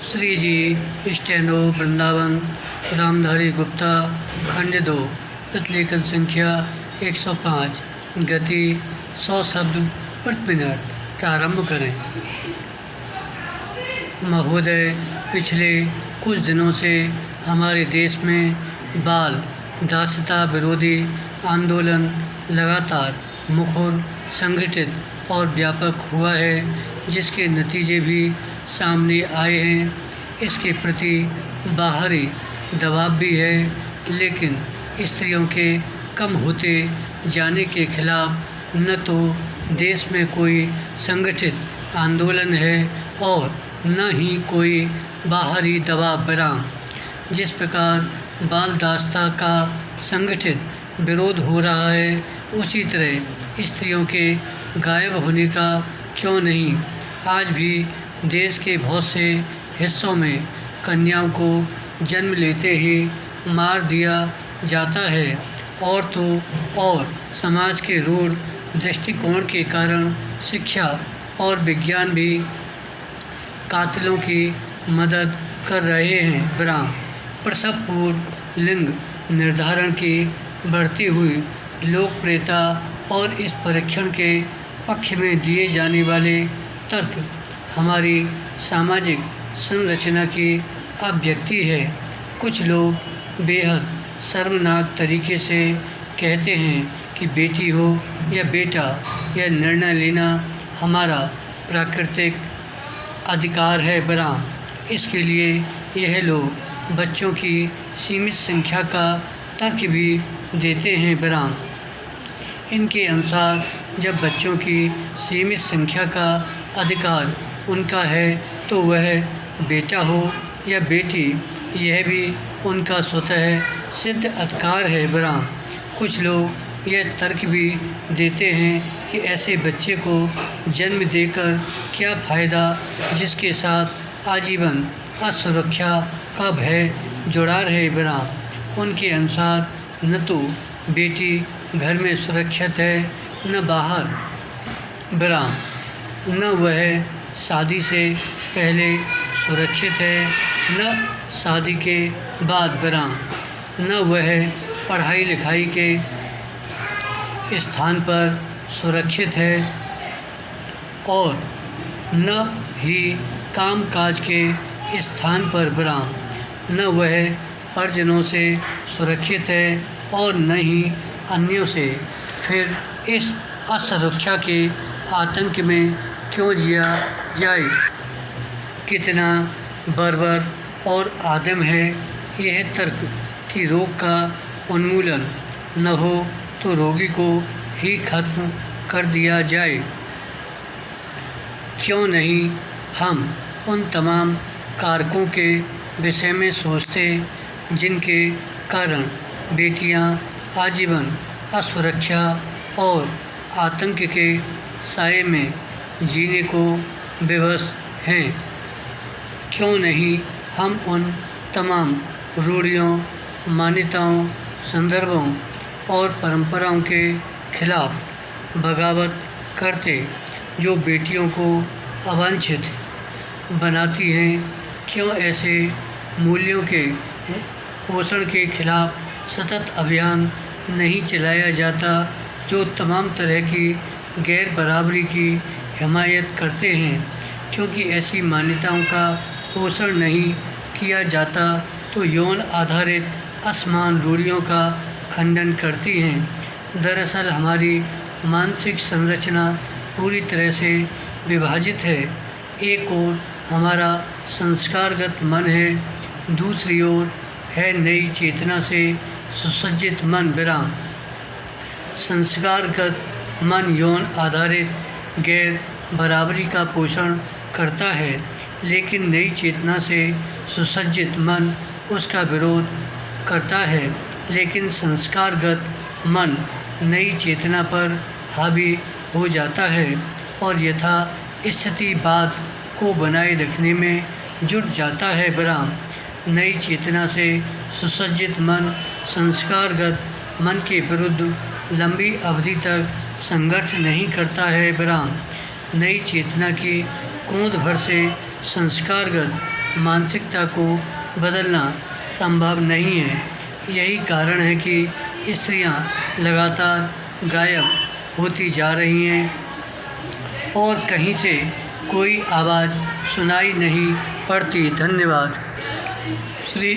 श्री जी steno Vrindavan Ramdhari Gupta खंड 2 प्रतिलेखन संख्या 105 गति 100 शब्द प्रति मिनट। प्रारंभ करें। महोदय, पिछले कुछ दिनों से हमारे देश में बाल दास्यता विरोधी आंदोलन लगातार मुखर, संगठित और व्यापक हुआ है, जिसके नतीजे भी सामने आए हैं। इसके प्रति बाहरी दबाव भी है, लेकिन स्त्रियों के कम होते जाने के खिलाफ न तो देश में कोई संगठित आंदोलन है और न ही कोई बाहरी दबाव बराम। जिस प्रकार बाल दास्ता का संगठित विरोध हो रहा है, उसी तरह स्त्रियों के गायब होने का क्यों नहीं। आज भी देश के बहुत से हिस्सों में कन्याओं को जन्म लेते ही मार दिया जाता है, और तो और समाज के रूढ़ दृष्टिकोण के कारण शिक्षा और विज्ञान भी कातिलों की मदद कर रहे हैं। बराम प्रसव पूर्व लिंग निर्धारण की बढ़ती हुई लोकप्रियता और इस परीक्षण के पक्ष में दिए जाने वाले तर्क हमारी सामाजिक संरचना की अभिव्यक्ति है। कुछ लोग बेहद शर्मनाक तरीके से कहते हैं कि बेटी हो या बेटा, यह निर्णय लेना हमारा प्राकृतिक अधिकार है। बराम इसके लिए यह लोग बच्चों की सीमित संख्या का तर्क भी देते हैं। बराम इनके अनुसार जब बच्चों की सीमित संख्या का अधिकार उनका है, तो वह बेटा हो या बेटी, यह भी उनका स्वतः सिद्ध अधिकार है। बराम कुछ लोग यह तर्क भी देते हैं कि ऐसे बच्चे को जन्म देकर क्या फ़ायदा, जिसके साथ आजीवन असुरक्षा का भय जुड़ा रहे। बराम उनके अनुसार न तो बेटी घर में सुरक्षित है, न बाहर। बराम न वह शादी से पहले सुरक्षित है, न शादी के बाद। बराम न वह पढ़ाई लिखाई के स्थान पर सुरक्षित है और न ही कामकाज के स्थान पर। बराम न वह परिजनों से सुरक्षित है और न ही अन्यों से। फिर इस असुरक्षा के आतंक में क्यों जिया जाए। कितना बर्बर और आदम है यह तर्क कि रोग का उन्मूलन न हो तो रोगी को ही खत्म कर दिया जाए। क्यों नहीं हम उन तमाम कारकों के विषय में सोचते जिनके कारण बेटियां आजीवन असुरक्षा और आतंक के साए में जीने को विवश हैं। क्यों नहीं हम उन तमाम रूढ़ियों, मान्यताओं, संदर्भों और परंपराओं के खिलाफ बगावत करते जो बेटियों को अवांछित बनाती हैं। क्यों ऐसे मूल्यों के पोषण के खिलाफ सतत अभियान नहीं चलाया जाता जो तमाम तरह की गैर बराबरी की हिमायत करते हैं। क्योंकि ऐसी मान्यताओं का पोषण नहीं किया जाता तो यौन आधारित असमान रूढ़ियों का खंडन करती हैं। दरअसल हमारी मानसिक संरचना पूरी तरह से विभाजित है। एक ओर हमारा संस्कारगत मन है, दूसरी ओर है नई चेतना से सुसज्जित मन। विराम संस्कारगत मन यौन आधारित गैर बराबरी का पोषण करता है, लेकिन नई चेतना से सुसज्जित मन उसका विरोध करता है। लेकिन संस्कारगत मन नई चेतना पर हावी हो जाता है और यथा स्थितिवाद को बनाए रखने में जुट जाता है। बराम नई चेतना से सुसज्जित मन संस्कारगत मन के विरुद्ध लंबी अवधि तक संघर्ष नहीं करता है। बराम नई चेतना की कूंद भर से संस्कारगत मानसिकता को बदलना संभव नहीं है। यही कारण है कि स्त्रियां लगातार गायब होती जा रही हैं और कहीं से कोई आवाज़ सुनाई नहीं पड़ती। धन्यवाद। श्री